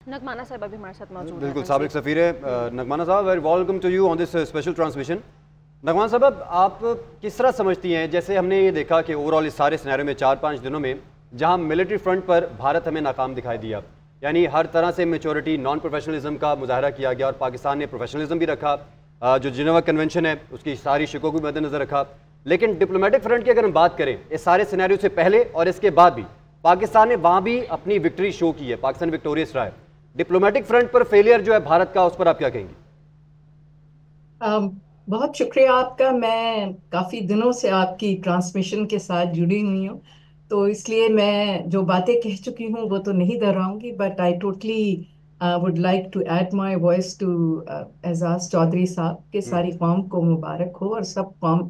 नगमाना साहब अभी हमारे साथ मौजूद हैं। बिल्कुल, साबिक सफीर नगमाना साहब, very welcome to you on this special transmission. नगमाना साहब, आप किस तरह समझती हैं, जैसे हमने ये देखा कि ओवरऑल इस सारे सिनेरियो में 4-5 दिनों में जहां मिलिट्री फ्रंट पर भारत हमें नाकाम दिखाई दिया, यानी हर तरह से मेच्योरिटी, नॉन प्रोफेशनलिज्म का मुजाहरा किया गया और पाकिस्तान ने प्रोफेशनलिज्म भी रखा, जो जिनेवा कन्वेंशन है उसकी सारी शिकों को मद्देनजर रखा। लेकिन डिप्लोमेटिक फ्रंट की अगर हम बात करें इस सारे सिनेरियो से पहले और इसके बाद भी, पाकिस्तान ने वहां भी अपनी विक्ट्री शो की है, पाकिस्तान विक्टोरियस रहा है। डिप्लोमेटिक फ्रंट पर फेलियर जो है भारत का, उस पर आप क्या कहेंगी? बहुत शुक्रिया आपका। मैं काफ़ी दिनों से आपकी ट्रांसमिशन के साथ जुड़ी हुई हूँ, तो इसलिए मैं जो बातें कह चुकी हूँ वो तो नहीं दोहराऊंगी, but I totally would like to add my voice to Ejaz Chaudhry साहब के सारी कौम को मुबारक हो। और सब कौम,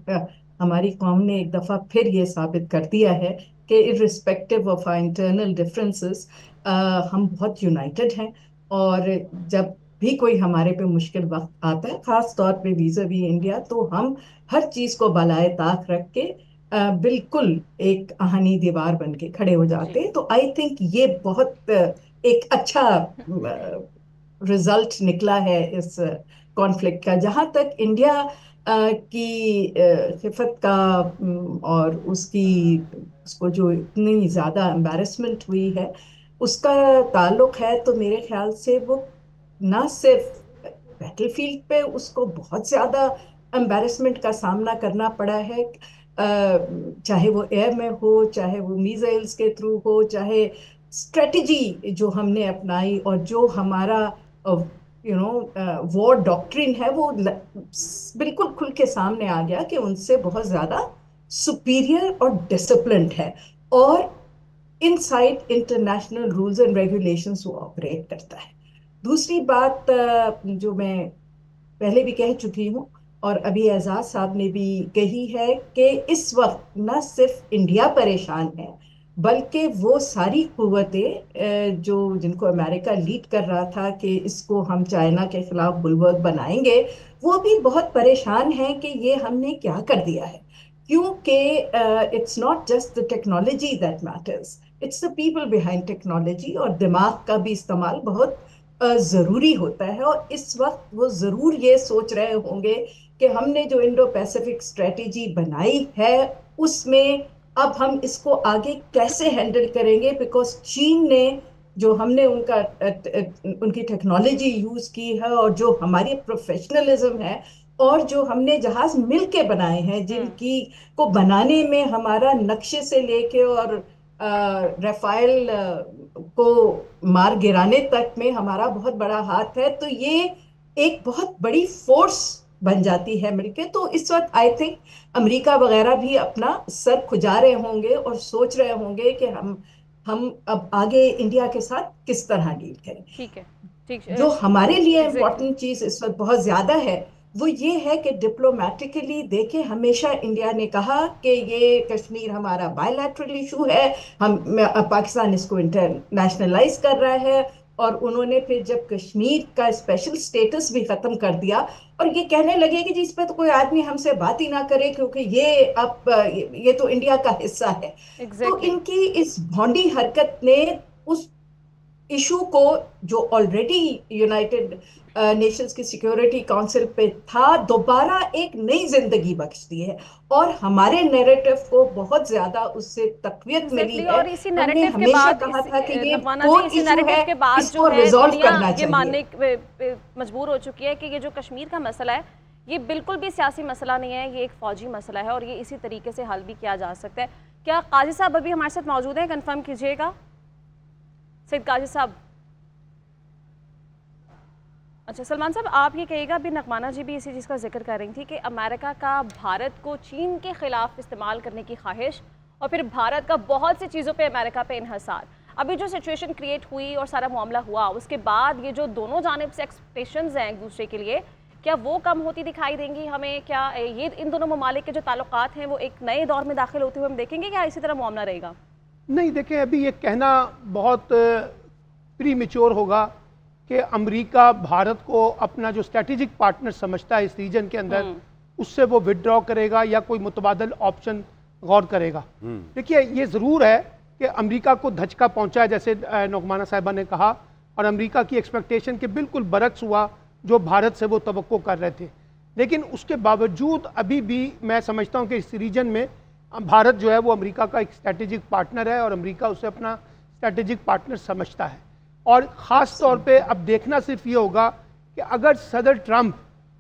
हमारी कौम ने एक दफ़ा फिर ये साबित कर दिया है कि irrespective of our internal differences हम बहुत यूनाइटेड हैं। और जब भी कोई हमारे पे मुश्किल वक्त आता है, खास तौर पे वीज़ा-वी इंडिया, तो हम हर चीज को बलाए ताक रख के बिल्कुल एक आहनी दीवार बन के खड़े हो जाते हैं। तो आई थिंक ये बहुत एक अच्छा रिजल्ट निकला है इस कॉन्फ्लिक्ट का। जहां तक इंडिया की खिफत का और उसको जो इतनी ज्यादा एम्बैरेसमेंट हुई है उसका ताल्लुक है, तो मेरे ख्याल से वो ना सिर्फ बैटलफील्ड पे उसको बहुत ज्यादा एम्बैरेसमेंट का सामना करना पड़ा है, चाहे वो एयर में हो, चाहे वो मिसाइल्स के थ्रू हो, चाहे स्ट्रेटजी जो हमने अपनाई और जो हमारा वॉर डॉक्ट्रिन है वो बिल्कुल खुल के सामने आ गया कि उनसे बहुत ज्यादा सुपीरियर और डिसिप्लिन्ड है और inside international rules and regulations वो ऑपरेट करता है। दूसरी बात जो मैं पहले भी कह चुकी हूँ और अभी एजाज साहब ने भी कही है कि इस वक्त न सिर्फ इंडिया परेशान है बल्कि वो सारी कुव्वतें जो जिनको अमेरिका लीड कर रहा था कि इसको हम चाइना के खिलाफ बुलवर्क बनाएंगे, वो भी बहुत परेशान हैं कि ये हमने क्या कर दिया है। क्योंकि it's not just the technology that matters, it's the people behind technology. और दिमाग का भी इस्तेमाल बहुत जरूरी होता है। और इस वक्त वो जरूर ये सोच रहे होंगे कि हमने जो इंडो पैसिफिक स्ट्रेटेजी बनाई है उसमें अब हम इसको आगे कैसे हैंडल करेंगे, बिकॉज चीन ने जो हमने उनकी टेक्नोलॉजी यूज की है और जो हमारी प्रोफेशनलिज्म है और जो हमने जहाज मिल के बनाए हैं, जिनकी को बनाने में हमारा नक्शे से लेके और राफेल को मार गिराने तक में हमारा बहुत बड़ा हाथ है, तो ये एक बहुत बड़ी फोर्स बन जाती है मिलके। तो इस वक्त आई थिंक अमेरिका वगैरह भी अपना सर खुजा रहे होंगे और सोच रहे होंगे कि हम अब आगे इंडिया के साथ किस तरह डील करें। ठीक है, ठीक है। जो हमारे लिए इम्पोर्टेंट चीज इस वक्त बहुत ज्यादा है वो ये है कि डिप्लोमेटिकली देखे, हमेशा इंडिया ने कहा कि ये कश्मीर हमारा बायलैटरल इशू है, हम पाकिस्तान इसको इंटरनेशनलाइज कर रहा है। और उन्होंने फिर जब कश्मीर का स्पेशल स्टेटस भी खत्म कर दिया और ये कहने लगे कि जी इस पे तो कोई आदमी हमसे बात ही ना करे क्योंकि ये तो इंडिया का हिस्सा है। तो इनकी इस भौंडी हरकत ने उस इशू को जो ऑलरेडी यूनाइटेड नेशंस की सिक्योरिटी काउंसिल पे था दोबारा एक नई जिंदगी बख्श दी है और हमारे नैरेटिव को बहुत ज्यादा उससे तकवीत मिली है। और इसी नैरेटिव के बाद कहा था कि ये इसी नैरेटिव के बाद जो है दुनिया ये मानने मजबूर हो चुकी है कि ये जो कश्मीर का मसला है ये बिल्कुल भी सियासी मसला नहीं है, ये एक फौजी मसला है और ये इसी तरीके से हल भी किया जा सकता है। क्या काजी साहब अभी हमारे साथ मौजूद हैं? कंफर्म कीजिएगा सैयद काजी साहब। अच्छा सलमान साहब, आप ये कहिएगा, अभी नगमाना जी भी इसी चीज़ का जिक्र कर रही थी कि अमेरिका का भारत को चीन के खिलाफ इस्तेमाल करने की ख्वाहिश और फिर भारत का बहुत सी चीज़ों पे अमेरिका पे इन्हसार। अभी जो सिचुएशन क्रिएट हुई और सारा मामला हुआ उसके बाद ये जो दोनों जानिब से एक्सपेक्टेशंस हैं एक दूसरे के लिए, क्या वो कम होती दिखाई देंगी हमें? क्या ये इन दोनों ममालिक के जो ताल्लुकात हैं वो एक नए दौर में दाखिल होते हुए हम देखेंगे, क्या इसी तरह मामला रहेगा? नहीं, देखें अभी ये कहना बहुत प्रीमेच्योर होगा कि अमेरिका भारत को अपना जो स्ट्रेटेजिक पार्टनर समझता है इस रीजन के अंदर उससे वो विड्रॉ करेगा या कोई मुतबादल ऑप्शन गौर करेगा। देखिए ये ज़रूर है कि अमेरिका को धचका पहुंचा है, जैसे नगमाना साहिबा ने कहा और अमेरिका की एक्सपेक्टेशन के बिल्कुल बरक्स हुआ जो भारत से वो तवक्को कर रहे थे। लेकिन उसके बावजूद अभी भी मैं समझता हूँ कि इस रीजन में भारत जो है वो अमेरिका का एक स्ट्रेटेजिक पार्टनर है और अमेरिका उसे अपना स्ट्रेटेजिक पार्टनर समझता है। और ख़ास तौर पे अब देखना सिर्फ ये होगा कि अगर सदर ट्रंप,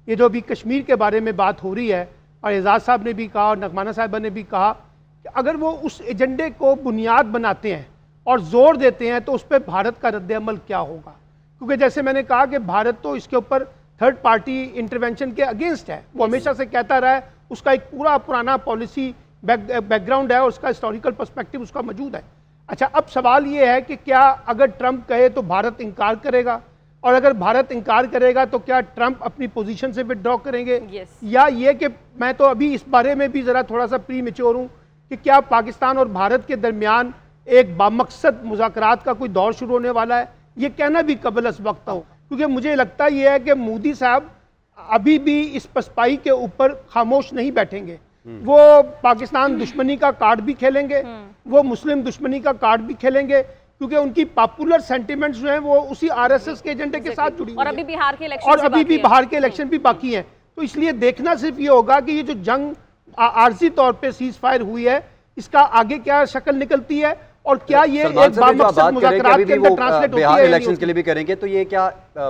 ये जो अभी कश्मीर के बारे में बात हो रही है और एजाज साहब ने भी कहा और नगमाना साहिबा ने भी कहा कि अगर वो उस एजेंडे को बुनियाद बनाते हैं और जोर देते हैं तो उस पर भारत का रद्द-ए-अमल क्या होगा। क्योंकि जैसे मैंने कहा कि भारत तो इसके ऊपर थर्ड पार्टी इंटरवेंशन के अगेंस्ट है, वो हमेशा से कहता रहा है, उसका एक पूरा पुराना पॉलिसी बैकग्राउंड है और उसका हिस्टोरिकल पर्सपेक्टिव उसका मौजूद है। अच्छा, अब सवाल ये है कि क्या अगर ट्रंप कहे तो भारत इनकार करेगा, और अगर भारत इनकार करेगा तो क्या ट्रंप अपनी पोजीशन से विड्रॉ करेंगे? या ये कि मैं तो अभी इस बारे में भी ज़रा थोड़ा सा प्री मेच्योर हूँ कि क्या पाकिस्तान और भारत के दरमियान एक बामकसद मुज़ाकरात का कोई दौर शुरू होने वाला है, ये कहना भी कबल अज़ वक्त हो। क्योंकि मुझे लगता ये है कि मोदी साहब अभी भी इस पसपाई के ऊपर खामोश नहीं बैठेंगे। वो पाकिस्तान दुश्मनी का कार्ड भी खेलेंगे, वो मुस्लिम दुश्मनी का कार्ड भी खेलेंगे, क्योंकि उनकी पॉपुलर सेंटिमेंट्स जो हैं वो उसी आरएसएस के एजेंडे के साथ जुड़ी और हुई अभी है। बिहार के इलेक्शन और अभी भी बिहार के इलेक्शन भी बाकी हैं। तो इसलिए देखना सिर्फ ये होगा कि ये जो जंग आर्जी तौर पे सीज फायर हुई है, इसका आगे क्या शक्ल निकलती है और क्या ये एक बामकसद मुज़ाकरात के अंदर ट्रांसलेट होती है। बिहार इलेक्शन के लिए भी करेंगे तो ये क्या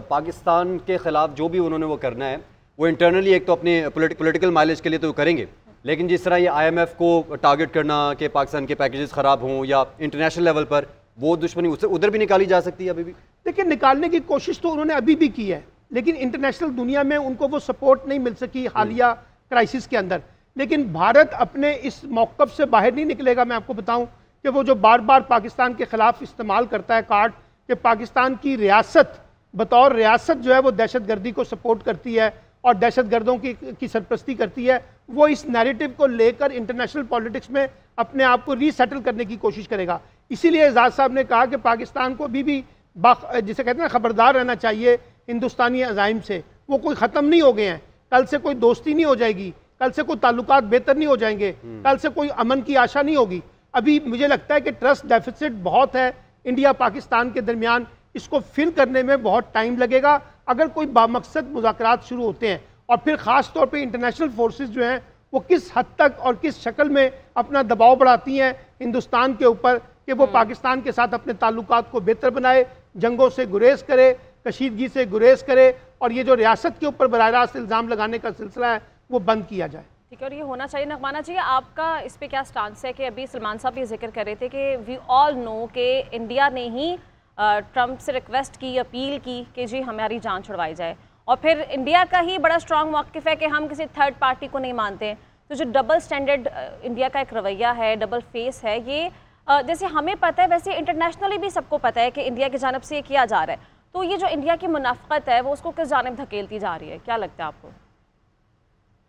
पाकिस्तान के खिलाफ जो भी उन्होंने वो करना है वो इंटरनली एक तो अपने पॉलिटिकल माइलेज के लिए तो करेंगे, लेकिन जिस तरह ये IMF को टारगेट करना कि पाकिस्तान के पैकेजेस खराब हों या इंटरनेशनल लेवल पर वो दुश्मनी उससे उधर भी निकाली जा सकती है अभी भी। देखिए, निकालने की कोशिश तो उन्होंने अभी भी की है, लेकिन इंटरनेशनल दुनिया में उनको वो सपोर्ट नहीं मिल सकी हालिया क्राइसिस के अंदर। लेकिन भारत अपने इस मौक़िफ़ से बाहर नहीं निकलेगा। मैं आपको बताऊं कि वो जो बार बार पाकिस्तान के खिलाफ इस्तेमाल करता है कार्ड कि पाकिस्तान की रियासत बतौर रियासत जो है वो दहशतगर्दी को सपोर्ट करती है और दहशतगर्दों की सरपरस्ती करती है, वो इस नैरेटिव को लेकर इंटरनेशनल पॉलिटिक्स में अपने आप को रीसेटल करने की कोशिश करेगा। इसीलिए एजाज साहब ने कहा कि पाकिस्तान को अभी भी जिसे कहते हैं खबरदार रहना चाहिए हिंदुस्तानी अज़ाइम से। वो कोई ख़त्म नहीं हो गए हैं, कल से कोई दोस्ती नहीं हो जाएगी, कल से कोई ताल्लुकात बेहतर नहीं हो जाएंगे, कल से कोई अमन की आशा नहीं होगी। अभी मुझे लगता है कि ट्रस्ट डेफिसिट बहुत है इंडिया पाकिस्तान के दरमियान, इसको फिल करने में बहुत टाइम लगेगा अगर कोई बामकसद मुज़ाकरात शुरू होते हैं। और फिर ख़ास तौर पे इंटरनेशनल फोर्सेस जो हैं वो किस हद तक और किस शक्ल में अपना दबाव बढ़ाती हैं हिंदुस्तान के ऊपर कि वो पाकिस्तान के साथ अपने ताल्लुकात को बेहतर बनाए, जंगों से गुरेज करे, कशीदगी से गुरेज करे, और ये जो रियासत के ऊपर बराह रास्त इल्ज़ाम लगाने का सिलसिला है वो बंद किया जाए। ठीक है, और ये होना चाहिए। नगमाना जी, आपका इस पे क्या स्टांस है कि अभी सलमान साहब ये जिक्र कर रहे थे कि वी ऑल नो कि इंडिया ने ही ट्रंप से रिक्वेस्ट की, अपील की कि जी हमारी जान छुड़वाई जाए, और फिर इंडिया का ही बड़ा स्ट्रॉन्ग मौक़िफ़ है कि हम किसी थर्ड पार्टी को नहीं मानते हैं। तो जो डबल स्टैंडर्ड इंडिया का एक रवैया है, डबल फेस है, ये जैसे हमें पता है वैसे इंटरनेशनली भी सबको पता है कि इंडिया की जानब से ये किया जा रहा है। तो ये जो इंडिया की मुनाफ़क़त है वो उसको किस जानिब धकेलती जा रही है, क्या लगता है आपको?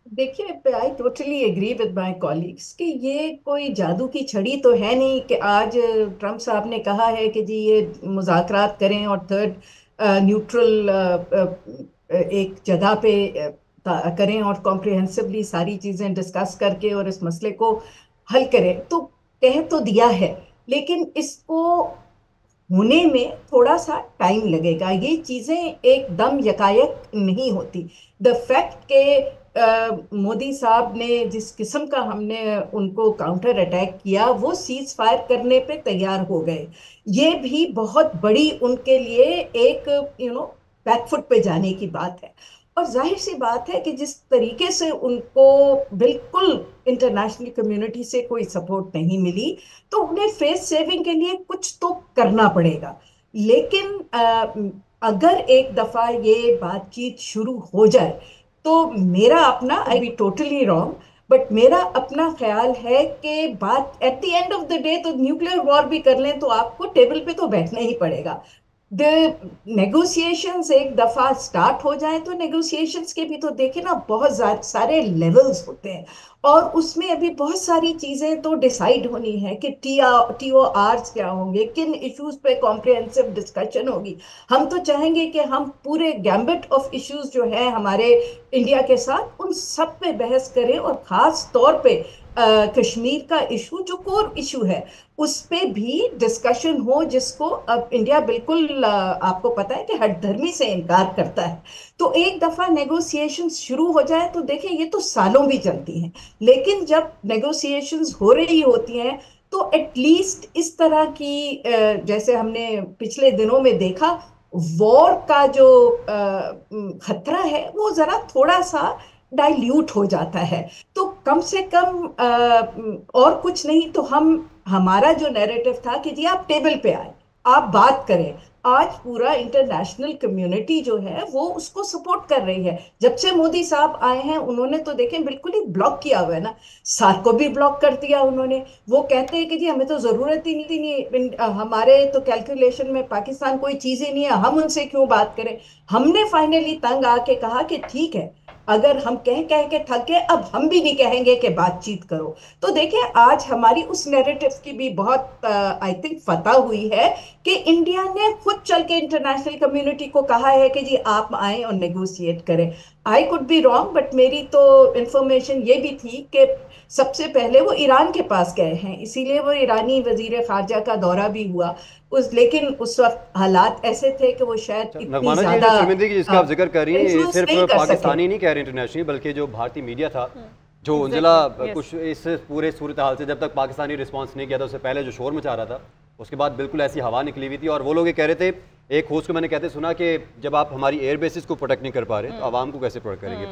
देखिए, I totally agree with my colleagues कि ये कोई जादू की छड़ी तो है नहीं कि आज ट्रंप साहब ने कहा है कि जी ये मुज़ाकरात करें और थर्ड न्यूट्रल एक जगह पे करें और कॉम्प्रिहेंसिवली सारी चीज़ें डिस्कस करके और इस मसले को हल करें। तो कह तो दिया है, लेकिन इसको होने में थोड़ा सा टाइम लगेगा। ये चीज़ें एकदम यकायक नहीं होती। द फैक्ट के मोदी साहब ने जिस किस्म का हमने उनको काउंटर अटैक किया, वो सीज फायर करने पे तैयार हो गए, ये भी बहुत बड़ी उनके लिए एक बैकफुट पे जाने की बात है। और जाहिर सी बात है कि जिस तरीके से उनको बिल्कुल इंटरनेशनल कम्युनिटी से कोई सपोर्ट नहीं मिली, तो उन्हें फेस सेविंग के लिए कुछ तो करना पड़ेगा। लेकिन अगर एक दफ़ा ये बातचीत शुरू हो जाए तो मेरा अपना, आई बी टोटली रॉन्ग, बट मेरा अपना ख्याल है कि बात at the end of the day तो न्यूक्लियर वॉर भी कर लें तो आपको टेबल पे तो बैठना ही पड़ेगा। द नेगोशिएशंस एक दफ़ा स्टार्ट हो जाए तो नेगोशिएशंस के भी तो देखें ना, बहुत सारे लेवल्स होते हैं और उसमें अभी बहुत सारी चीज़ें तो डिसाइड होनी है कि TORs क्या होंगे, किन इश्यूज पे कॉम्प्रिहेंसिव डिस्कशन होगी। हम तो चाहेंगे कि हम पूरे गैम्बिट ऑफ इश्यूज जो है हमारे इंडिया के साथ, उन सब पे बहस करें और ख़ास तौर पे कश्मीर का इशू जो कोर इशू है उस पे भी डिस्कशन हो, जिसको अब इंडिया बिल्कुल आपको पता है कि हठधर्मी से इनकार करता है। तो एक दफा नेगोशिएशंस शुरू हो जाए तो देखें ये तो सालों भी चलती हैं, लेकिन जब नेगोशिएशंस हो रही होती हैं तो एटलीस्ट इस तरह की जैसे हमने पिछले दिनों में देखा, वॉर का जो खतरा है वो जरा थोड़ा सा डाइल्यूट हो जाता है। तो कम से कम और कुछ नहीं तो हमारा जो नैरेटिव था कि जी आप टेबल पे आए, आप बात करें, आज पूरा इंटरनेशनल कम्युनिटी जो है वो उसको सपोर्ट कर रही है। जब से मोदी साहब आए हैं उन्होंने तो देखें बिल्कुल ही ब्लॉक किया हुआ है ना, सार्क को भी ब्लॉक कर दिया उन्होंने। वो कहते हैं कि जी हमें तो जरूरत ही नहीं, हमारे तो कैलकुलेशन में पाकिस्तान कोई चीज ही नहीं है, हम उनसे क्यों बात करें। हमने फाइनली तंग आके कहा कि ठीक है, अगर हम कह कह के थक गए, अब हम भी नहीं कहेंगे कि बातचीत करो। तो देखिए आज हमारी उस नैरेटिव की भी बहुत आई थिंक फतह हुई है कि इंडिया ने खुद चल के इंटरनेशनल कम्युनिटी को कहा है कि जी आप आए और नेगोशिएट करें। I could be wrong, but मेरी तो इंफॉर्मेशन ये भी थी कि सबसे पहले वो ईरान के पास गए हैं, इसीलिए वो ईरानी वजीर खारजा का दौरा भी हुआ लेकिन उस वक्त हालात ऐसे थे कि वो शायद इतनी ज्यादा शर्मिंदगी जिसका आप जिक्र कर रही हैं, ये सिर्फ पाकिस्तानी नहीं कह रहे इंटरनेशनली, बल्कि जो भारतीय मीडिया था जो उंजिला कुछ इस पूरे सूरत हाल से जब तक पाकिस्तानी रिस्पांस नहीं किया था उससे पहले जो शोर मचा रहा था, उसके बाद बिल्कुल ऐसी हवा निकली हुई थी। और वो लोग ये कह रहे थे, एक होस्ट को मैंने कहते सुना कि जब आप हमारी एयर बेसिस को प्रोटेक्ट नहीं कर पा रहे तो आवाम को कैसे प्रोटेक्ट करेंगे।